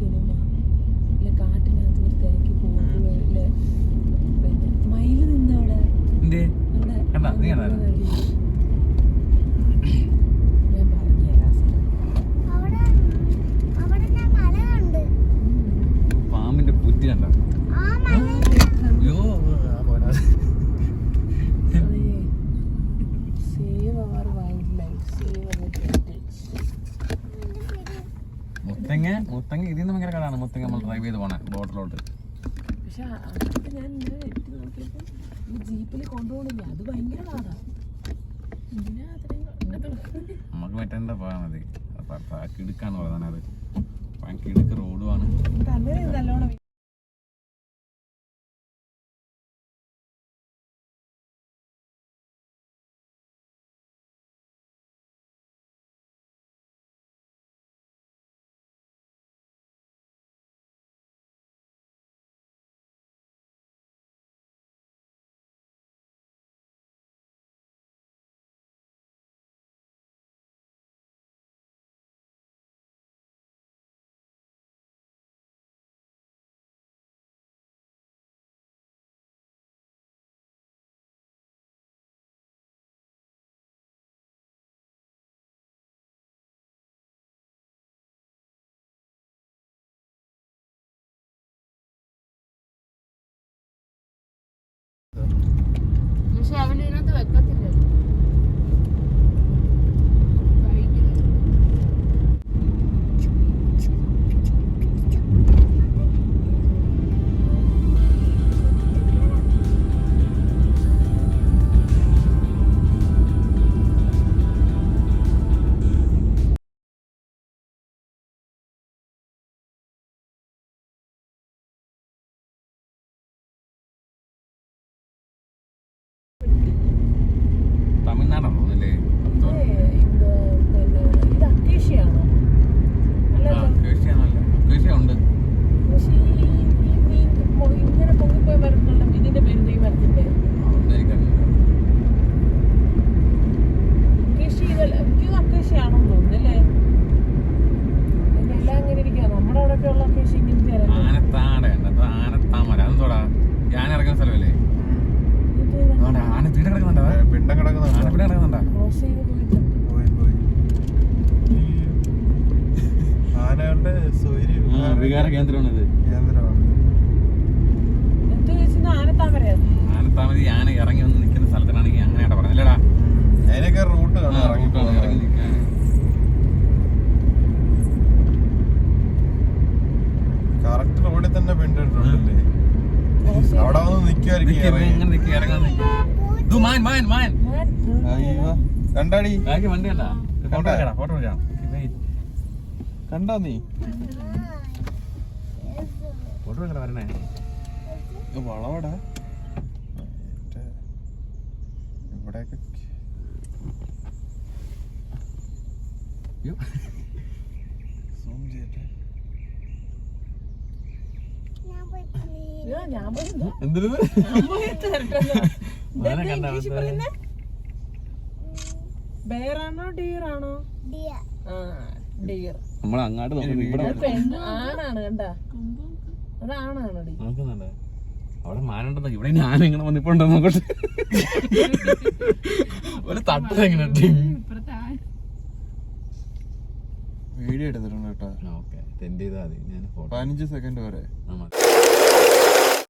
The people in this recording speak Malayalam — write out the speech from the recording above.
സിനിമ ഇല്ല കാട്ടിനകത്ത് ഒരു തിരക്കി പോകുമ്പോഴേ മയില് നിന്നവിടെ ഞാൻ പറഞ്ഞുതരാം പാമ്പിന്റെ പുറ്റി കണ്ടോ മുത്തങ്ങ ഇതിന്ന് ഭയങ്കര കടാണ്. മുത്തങ്ങ നമ്മൾ ഡ്രൈവ് ചെയ്ത് പോണേ ബോട്ടിലോട്ട്. പക്ഷെ ഞാൻ ഇന്നലെ എത്തി നോക്കിയപ്പോൾ ഈ ജീപ്പിൽ കൊണ്ടുപോകണില്ല, അത് ഭയങ്കര പാടാ. നമുക്ക് മറ്റെന്താ പോയാൽ മതി, കിടുക്കാന്ന് പറയുന്നത്. അത് കിടുക്ക് റോഡുമാണ്. നല്ലോണം പക്ഷെ അവൻ ഇതിനകത്ത് വെക്കത്തില്ല. തമിഴ്നാടാണോ അല്ലേ? ഇത് അക്കേഷ്യയാണോ? അക്കേഷ്യ ഉണ്ട്. പക്ഷേ ഇങ്ങനെ പൊങ്ങിപ്പോയ മരങ്ങളുണ്ട്. ഇതിന്റെ പേര് ഈ മരത്തിന്റെ അക്കേഷ്യയാണോ തോന്നുന്നല്ലേ? എല്ലാം അങ്ങനെ ഇരിക്കുക. നമ്മുടെ അവിടെ ഉള്ള അക്കേഷ്യ ഇങ്ങനത്തെ ആനത്താമര അതെന്തോടാ? ഞാൻ ഇറങ്ങുന്ന സ്ഥലമല്ലേ? ആന തീട്ട കിടക്കുന്നുണ്ടോ? പിണ്ടം കിടക്കുന്നുണ്ടോ? ആനകളുടെ വികാര കേന്ദ്രമാണിത്. ആനത്താമര ആന ഇറങ്ങി വന്ന് നിൽക്കുന്ന സ്ഥലത്തിനാണെങ്കിൽ അങ്ങനെയാ പറഞ്ഞത് അല്ലേടാ? അതിനൊക്കെ റൂട്ട് ഇറങ്ങി നിൽക്കാൻ കറക്റ്റ് റോഡിൽ തന്നെ പെണ്ണിട്ടുണ്ടല്ലേ? അവിടെ വന്ന് നിൽക്കുമായിരിക്കും. കണ്ടാടി വണ്ടിയല്ല ഫോട്ടോ കണ്ടോ നീ? ഫോട്ടോ വരണേ വളവടാ ഇവിടെയൊക്കെ സൂം ചെയ്യട്ടെ. ബെയറാണോ ഡിയറാണോ? നമ്മൾ അങ്ങാട്ട് ആണാണ് കണ്ട, അതാണാണോ? നോക്കുന്നുണ്ട് അവിടെ മാനുണ്ടെന്നോ. ഇവിടെ ഞാൻ എങ്ങനെ വന്നിപ്പോണ്ടോ നോക്കട്ടെ. ഒരു തട്ടങ്ങനെ വീഡിയോ എടുത്തിട്ടുണ്ട് കേട്ടോ. ഓക്കെ, സെൻഡ് ചെയ്താൽ മതി. ഞാൻ 15 സെക്കൻഡ് വരെ.